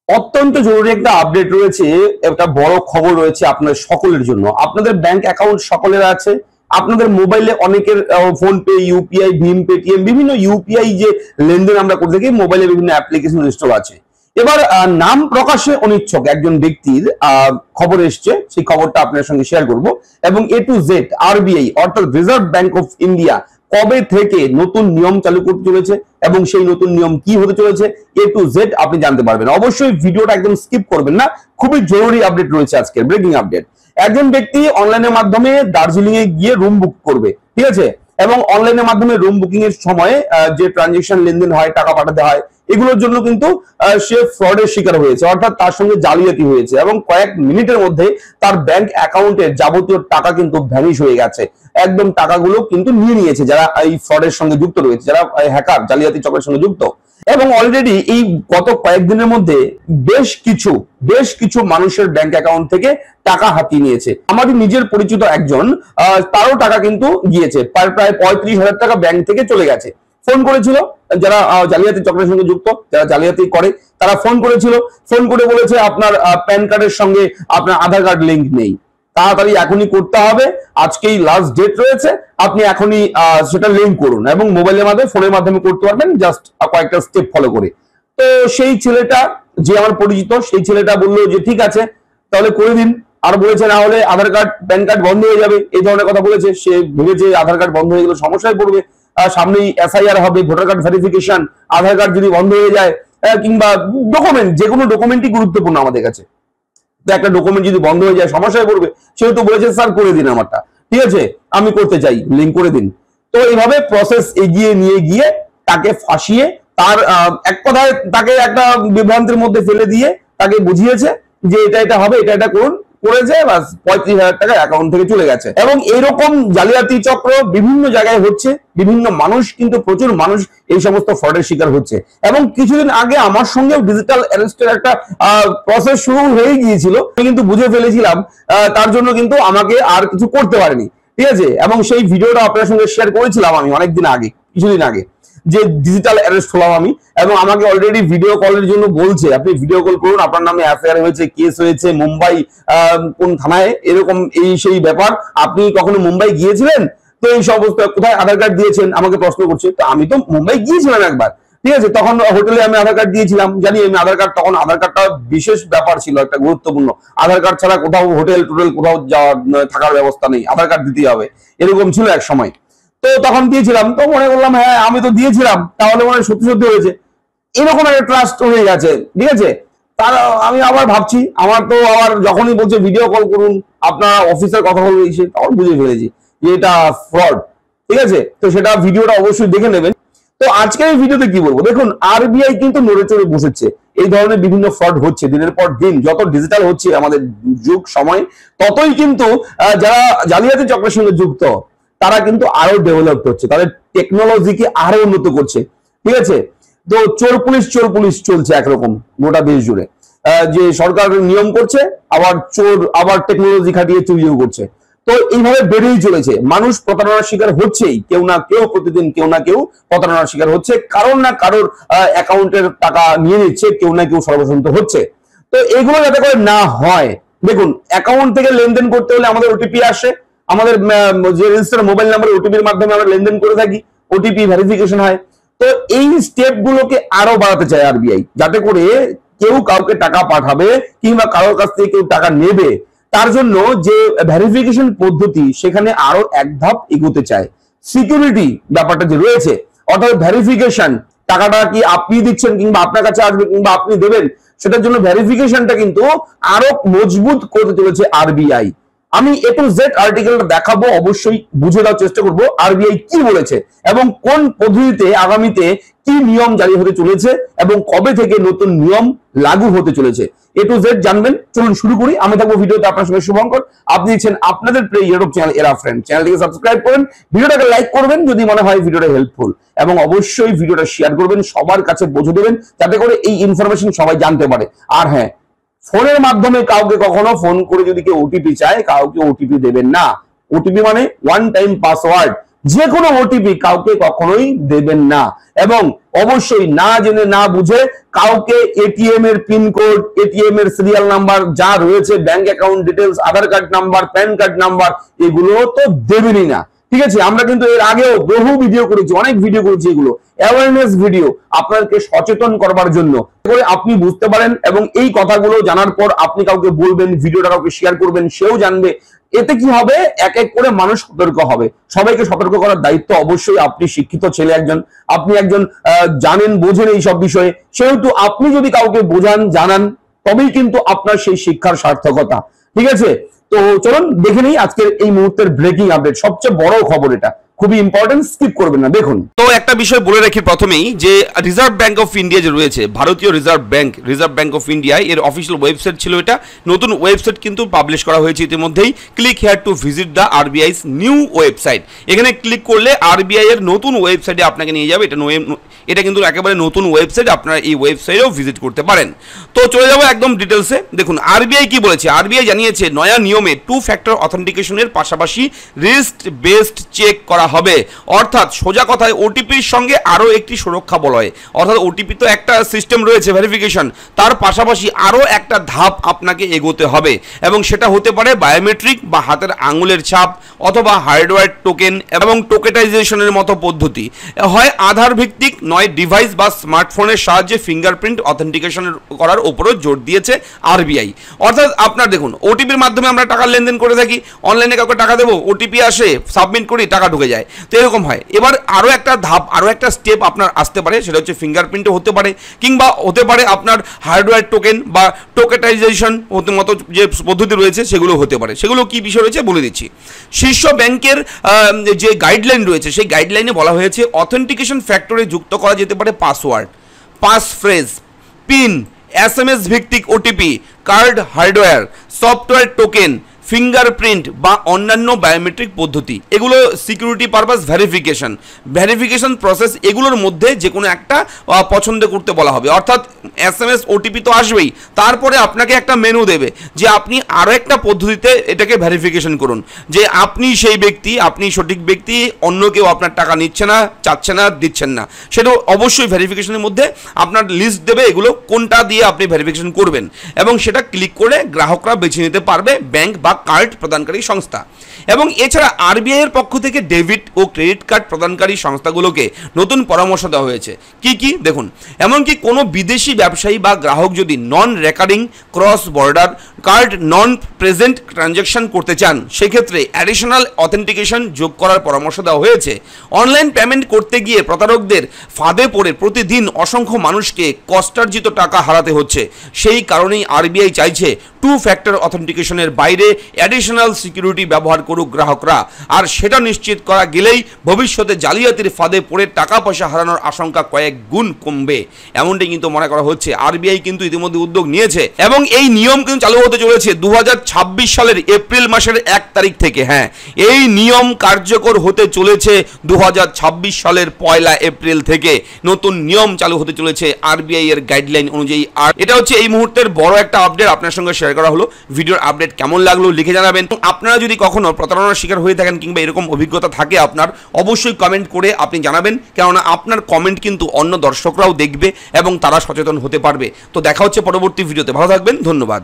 অত্যন্ত জরুরি একটা আপডেট রয়েছে, একটা বড় খবর রয়েছে আপনাদের সকলের জন্য। আপনাদের ব্যাংক অ্যাকাউন্ট সকলের আছে, আপনাদের মোবাইলে অনেকের ফোন পে, ইউপিআই, ভীম, পেটিএম, বিভিন্ন ইউপিআই যে লেনদেন আমরা করে থাকি, মোবাইলে বিভিন্ন অ্যাপ্লিকেশন ইনস্টল আছে। এবার নাম প্রকাশে অনিচ্ছুক একজন ব্যক্তির খবর এসছে, সেই খবরটা আপনার সঙ্গে শেয়ার করব। এবং এ টু জেড আরবিআই অর্থাৎ রিজার্ভ ব্যাংক অফ ইন্ডিয়া কবে থেকে নতুন নিয়ম চালু করতে চলেছে এবং সেই নতুন নিয়ম কি হতে চলেছে, এ টু জেড আপনি জানতে পারবেন। অবশ্যই ভিডিওটা একদম স্কিপ করবেন না, খুবই জরুরি আপডেট রয়েছে আজকের, ব্রেকিং আপডেট। একজন ব্যক্তি অনলাইনের মাধ্যমে দার্জিলিং এ গিয়ে রুম বুক করবে, ঠিক আছে, এবং অনলাইনের মাধ্যমে রুম বুকিং এর সময় যে ট্রানজেকশন লেনদেন হয়, টাকা পাঠাতে হয়, এগুলোর জন্য কিন্তু সে ফ্রডের শিকার হয়েছে, অর্থাৎ তার সঙ্গে জালিয়াতি হয়েছে এবং কয়েক মিনিটের মধ্যে তার ব্যাংক অ্যাকাউন্টের যাবতীয় টাকা কিন্তু ভ্যানিশ হয়ে গেছে। একদম টাকাগুলো কিন্তু নিয়ে নিয়েছে যারা এই ফ্রডের সঙ্গে যুক্ত রয়েছে, যারা হ্যাকার জালিয়াতি চক্রের সঙ্গে যুক্ত। এবং অলরেডি এই গত কয়েকদিনের মধ্যে বেশ কিছু মানুষের ব্যাংক অ্যাকাউন্ট থেকে টাকা হাতিয়ে নিয়েছে। আমাদের নিজের পরিচিত একজন, তারও টাকা কিন্তু গিয়েছে, প্রায় 35,000 টাকা ব্যাংক থেকে চলে গেছে। ফোন করেছিল যারা জালিয়াতি চক্রের সঙ্গে যুক্ত, যারা জালিয়াতি করে, তারা ফোন করেছিল, ফোন করে বলেছে আপনার প্যান কার্ডের সঙ্গে আপনার আধার কার্ড লিঙ্ক নেই, তাড়াতাড়ি এখনই করতে হবে, আজকেই লাস্ট ডেট রয়েছে, আপনি এখনই সেটা লিঙ্ক করুন এবং মোবাইলের মাধ্যমে, ফোনের মাধ্যমে করতে পারবেন, জাস্ট কয়েকটা স্টেপ ফলো করে। তো সেই ছেলেটা, যে আমার পরিচিত, সেই ছেলেটা বললো যে ঠিক আছে তাহলে করে দিন, আর বলেছে না হলে আধার কার্ড, প্যান কার্ড বন্ধ হয়ে যাবে, এই ধরনের কথা বলেছে। সে ভেবেছে আধার কার্ড বন্ধ হয়ে গেলে সমস্যায় পড়বে, সামনেই এসআইআর হবে, ভোটার কার্ড ভেরিফিকেশন, আধার কার্ড যদি বন্ধ হয়ে যায় কিংবা ডকুমেন্ট, যে কোনো ডকুমেন্টই গুরুত্বপূর্ণ আমাদের কাছে, একটা ডকুমেন্ট যদি বন্ধ হয়ে যায় সমস্যায় পড়বে, সেহেতু বলেছে স্যার করে দিন আমারটা, ঠিক আছে, আমি করতে চাই, লিঙ্ক করে দিন। তো এইভাবে প্রসেস এগিয়ে নিয়ে গিয়ে তাকে ফাঁসিয়ে, তার এক কথায় তাকে একটা বিভ্রান্তির মধ্যে ফেলে দিয়ে তাকে বুঝিয়েছে যে এটা হবে, এটা করুন, করেছে, বাস 35,000 টাকা অ্যাকাউন্ট থেকে চলে গেছে। এবং এইরকম জালিয়াতি চক্র বিভিন্ন জায়গায় হচ্ছে, বিভিন্ন মানুষ কিন্তু, প্রচুর মানুষ এই সমস্ত ফ্রডের শিকার হচ্ছে। এবং কিছুদিন আগে আমার সঙ্গেও ডিজিটাল অ্যারেস্টের একটা প্রসেস শুরু হয়ে গিয়েছিল, আমি কিন্তু বুঝে ফেলেছিলাম, তার জন্য কিন্তু আমাকে আর কিছু করতে পারেনি, ঠিক আছে। এবং সেই ভিডিওটা আপনার সঙ্গে শেয়ার করেছিলাম আমি অনেকদিন আগে, কিছুদিন আগে, যে ডিজিটাল অ্যারেস্ট হলাম আমি, এবং আমাকে অলরেডি ভিডিও কলের জন্য বলছে আপনি ভিডিও কল করুন, আপনার নামে এফআইআর হয়েছে, কেস হয়েছে, মুম্বাই কোন থানায়, এরকম এই সেই ব্যাপার, আপনি কখনো মুম্বাই গিয়েছিলেন, তো এই সমস্ত, কোথায় আধার কার্ড দিয়েছেন, আমাকে প্রশ্ন করছে। তো আমি তো মুম্বাই গিয়েছিলাম একবার, ঠিক আছে, তখন হোটেলে আমি আধার কার্ড দিয়েছিলাম, জানি আমি আধার কার্ড, তখন আধার কার্ডটা বিশেষ ব্যাপার ছিল, একটা গুরুত্বপূর্ণ, আধার কার্ড ছাড়া কোথাও হোটেল টোটেল কোথাও যাওয়ার, থাকার ব্যবস্থা নেই, আধার কার্ড দিতেই হবে, এরকম ছিল এক সময়। তো তখন দিয়েছিলাম, তো মনে করলাম হ্যাঁ আমি তো দিয়েছিলাম, তাহলে মনে সত্যি সত্যি হয়েছে, এরকম একটা ট্রাস্ট হয়ে গেছে, ঠিক আছে। তার আমি আবার ভাবছি, আমার তো আবার যখনই বলছে ভিডিও কল করুন, আপনার অফিসের কথা বলবে, তখন বুঝে ফেলেছি যে এটা ফ্রড, ঠিক আছে। তো সেটা ভিডিওটা অবশ্যই দেখে নেবেন। তো আজকের এই ভিডিওতে কি বলবো, দেখুন আরবিআই কিন্তু নড়ে চড়ে বসেছে, এই ধরনের বিভিন্ন ফ্রড হচ্ছে দিনের পর দিন, যত ডিজিটাল হচ্ছে আমাদের যুগ সময়, ততই কিন্তু যারা জালিয়াতি চক্রের সঙ্গে যুক্ত তারা কিন্তু আরো ডেভেলপ হচ্ছে, তাদের টেকনোলজিকে আরো উন্নত করছে, ঠিক আছে। তো চোর পুলিশ চলছে একরকম গোটা দেশ জুড়ে, যে সরকার নিয়ম করছে, আবার চোর আবার টেকনোলজি খাটিয়ে চুরিও করছে। তো এইভাবে বেড়েই চলেছে, মানুষ প্রতারণার শিকার হচ্ছেই, কেউ না কেউ প্রতিদিন কেউ না কেউ প্রতারণার শিকার হচ্ছে, কারোর না কারোর অ্যাকাউন্টের টাকা নিয়ে নিচ্ছে, কেউ না কেউ সর্বসন্ত হচ্ছে। তো এগুলো যাতে করে না হয়, দেখুন অ্যাকাউন্ট থেকে লেনদেন করতে হলে আমাদের ওটিপি আসে, আমাদের যে রেজিস্টার মোবাইল নাম্বার, ওটিপির মাধ্যমে আমরা লেনদেন করে থাকি, ওটিপি ভেরিফিকেশন হয়। তো এই স্টেপ গুলোকে আরো বাড়াতে চায় আরবিআই, যাতে করে কেউ কাউকে টাকা পাঠাবে কিংবা কারোর কাছ থেকে কেউ টাকা নেবে, তার জন্য যে ভেরিফিকেশন পদ্ধতি, সেখানে আরো এক ধাপ এগোতে চায়। সিকিউরিটি ব্যাপারটা যে রয়েছে, অর্থাৎ ভেরিফিকেশন, টাকাটা কি আপনি দিচ্ছেন কিংবা আপনার কাছে আসবে কিংবা আপনি দেবেন, সেটার জন্য ভেরিফিকেশনটা কিন্তু আরো মজবুত করতে চলেছে আরবিআই। আমি এ টু জেড আর্টিকেলটা দেখাবো, অবশ্যই বুঝে দেওয়ার চেষ্টা করবো আরবিআই কি বলেছে এবং কোন পদ্ধতিতে আগামীতে কি নিয়ম জারি হতে চলেছে এবং কবে থেকে নতুন নিয়ম লাগু হতে চলেছে, এ টু জেড জানবেন। চলুন শুরু করি, আমি থাকবো ভিডিওতে আপনার সঙ্গে শুভঙ্কর, আপনি দেখছেন আপনাদের প্রিয় ইউটিউব চ্যানেল এরা ফ্রেন্ড, চ্যানেলটিকে সাবস্ক্রাইব করেন, ভিডিওটাকে লাইক করবেন যদি মনে হয় ভিডিওটা হেল্পফুল, এবং অবশ্যই ভিডিওটা শেয়ার করবেন, সবার কাছে পৌঁছে দেবেন, যাতে করে এই ইনফরমেশন সবাই জানতে পারে। আর হ্যাঁ, ফোনের মাধ্যমে কাউকে কখনো ফোন করে যদি কেউ ওটিপি চায়, কাউকে ওটিপি দেবেন না। ওটিপি মানে ওয়ান টাইম পাসওয়ার্ড, যে কোনো ওটিপি কাউকে কখনোই দেবেন না, এবং অবশ্যই না জেনে না বুঝে কাউকে এটিএম এর পিন কোড, এটিএম এর সিরিয়াল নাম্বার যা রয়েছে, bank account details, Aadhaar card number, PAN card number, এগুলো তো দেবেনই না। ঠিক আছে, আমরা কিন্তু এর আগেও বহু ভিডিও করেছি, অনেক ভিডিও করেছি, এগুলো অ্যাওয়ারনেস ভিডিও আপনাদেরকে সচেতন করবার জন্য, করে আপনি বুঝতে পারেন এবং এই কথাগুলো জানার পর আপনি কাউকে বলবেন, ভিডিওটা কাউকে শেয়ার করবেন, সেও জানবে। এতে কি হবে, এক এক করে মানুষ সতর্ক হবে। সবাইকে সতর্ক করার দায়িত্ব অবশ্যই, আপনি শিক্ষিত ছেলে একজন, আপনি একজন জানেন বোঝেন এই সব বিষয়ে, সেহেতু আপনি যদি কাউকে বোঝান জানান, তবেই কিন্তু আপনার সেই শিক্ষার সার্থকতা। ঠিক আছে, তো চলুন দেখে নিই আজকের এই মুহূর্তের ব্রেকিং আপডেট, সবচেয়ে বড় খবর, এটা খুবই ইম্পর্টেন্ট, স্কিপ করবেন না, দেখুন। তো একটা বিষয় বলে রাখি প্রথমেই, যে রিজার্ভ ব্যাংক অফ ইন্ডিয়া যে রয়েছে, ভারতীয় রিজার্ভ ব্যাংক অফ ইন্ডিয়া, এর অফিসিয়াল ওয়েবসাইট ছিল এটা, নতুন ওয়েবসাইট কিন্তু পাবলিশ করা হয়েছে ইতিমধ্যেই। Click here to visit the RBI's new website. এখানে ক্লিক করলে আরবিআই এর নতুন ওয়েবসাইটে আপনাকে নিয়ে যাবে। এটা কিন্তু একেবারে নতুন ওয়েবসাইট, আপনারা এই ওয়েবসাইটেও ভিজিট করতে পারেন। তো চলে যাবো একদম ডিটেলসে। দেখুন আরবিআই কি বলেছে। আরবিআই জানিয়েছে নয়া নিয়মে 2 ফ্যাক্টর অথেন্টিকেশনের পাশাপাশি রিস্ক বেসড চেক করা হবে। অর্থাৎ সোজা কথায় ওটিপির সঙ্গে আরও একটি সুরক্ষা বলয়, অর্থাৎ ওটিপি তো একটা সিস্টেম রয়েছে ভেরিফিকেশন, তার পাশাপাশি আরও একটা ধাপ আপনাকে এগোতে হবে, এবং সেটা হতে পারে বায়োমেট্রিক বা হাতের আঙুলের ছাপ, অথবা হার্ডওয়্যার টোকেন এবং টোকেটাইজেশনের মতো পদ্ধতি, হয় আধার ভিত্তিক, নয় ডিভাইস বা স্মার্টফোনের সাহায্যে ফিঙ্গারপ্রিন্ট অথেন্টিকেশন করার উপরও জোর দিয়েছে আরবিআই। অর্থাৎ আপনার দেখুন, ওটিপির মাধ্যমে আমরা টাকার লেনদেন করে থাকি, অনলাইনে কাউকে টাকা দেবো, ওটিপি আসে, সাবমিট করি, টাকা ঢুকে যায়, তো এরকম হয়। এবার আরও একটা ধাপ, আরও একটা স্টেপ আপনার আসতে পারে, সেটা হচ্ছে ফিঙ্গারপ্রিন্টও হতে পারে, কিংবা হতে পারে আপনার হার্ডওয়্যার টোকেন বা টোকেটাইজেশন মতো যে পদ্ধতি রয়েছে সেগুলো হতে পারে। সেগুলো কি বিষয় রয়েছে বলে দিচ্ছি। শীর্ষ ব্যাংকের যে গাইডলাইন রয়েছে, সেই গাইডলাইনে বলা হয়েছে অথেন্টিকেশন ফ্যাক্টরে যুক্ত করা যেতে পারে password, pass phrase, pin, SMS ভিত্তিক OTP, card hardware, software token, fingerprint বা অন্যান্য বায়োমেট্রিক পদ্ধতি। এগুলো সিকিউরিটি পারপাস ভেরিফিকেশন প্রসেস, এগুলোর মধ্যে যে কোনো একটা পছন্দ করতে বলা হবে। অর্থাৎ এসএমএস ওটিপি তো আসবেই, তারপরে আপনাকে একটা মেনু দেবে যে আপনি আরও একটা পদ্ধতিতে এটাকে ভেরিফিকেশন করুন, যে আপনি সেই ব্যক্তি, আপনি সঠিক ব্যক্তি, অন্য কেউ আপনার টাকা নিচ্ছে না, চাচ্ছে না, দিচ্ছেন না, সেটা অবশ্যই ভেরিফিকেশনের মধ্যে আপনার লিস্ট দেবে, এগুলো কোনটা দিয়ে আপনি ভেরিফিকেশন করবেন, এবং সেটা ক্লিক করে গ্রাহকরা বেছে নিতে পারবে ব্যাংক বা কার্ড প্রদানকারী সংস্থা। এবং এছাড়া আরবিআই এর পক্ষ থেকে ডেবিট ও ক্রেডিট কার্ড প্রদানকারী সংস্থাগুলোকে নতুন পরামর্শ দেওয়া হয়েছে। কি কি দেখুন, এমনকি কোনো বিদেশি ব্যবসায়ী বা গ্রাহক যদি নন রেকারিং ক্রস বর্ডার কার্ড নন প্রেজেন্ট ট্রানজ্যাকশন করতে চান, সেক্ষেত্রে অ্যাডিশনাল অথেন্টিকেশন যোগ করার পরামর্শ দেওয়া হয়েছে। অনলাইন পেমেন্ট করতে গিয়ে প্রতারকদের ফাঁদে পড়ে প্রতিদিন অসংখ্য মানুষকে কষ্টার্জিত টাকা হারাতে হচ্ছে। সেই কারণেই আরবিআই চাইছে 2 ফ্যাক্টর অথেন্টিকেশনের বাইরে অ্যাডিশনাল সিকিউরিটি ব্যবহার করুক গ্রাহকরা, আর সেটা নিশ্চিত করা গেলেই ভবিষ্যতে জালিয়াতির ফাঁদে পড়ে টাকা পয়সা হারানোর আশঙ্কা কয়েক গুণ কমবে, এমনটাই কিন্তু মনে করা হচ্ছে। আরবিআই কিন্তু ইতিমধ্যে উদ্যোগ নিয়েছে, এবং এই নিয়ম কিন্তু চালু হতে চলেছে 2026 সালের এপ্রিল মাসের 1 তারিখ থেকে। হ্যাঁ, এই নিয়ম কার্যকর হতে চলেছে 2026 সালের 1 এপ্রিল থেকে। নতুন নিয়ম চালু হতে চলেছে আরবিআই এর গাইডলাইন অনুযায়ী। আর এটা হচ্ছে এই মুহূর্তের বড় একটা আপডেট আপনার সঙ্গে শেয়ার করা হলো। ভিডিওর আপডেট কেমন লাগলো লিখে জানাবেন। আপনারা যদি কখনো প্রতারণার শিকার হয়ে থাকেন কিংবা এরকম অভিজ্ঞতা থাকে আপনার, অবশ্যই কমেন্ট করে আপনি জানাবেন, কেননা আপনার কমেন্ট কিন্তু অন্য দর্শকরাও দেখবে এবং তারা সচেতন হতে পারবে। তো দেখা হচ্ছে পরবর্তী ভিডিওতে, ভালো থাকবেন, ধন্যবাদ।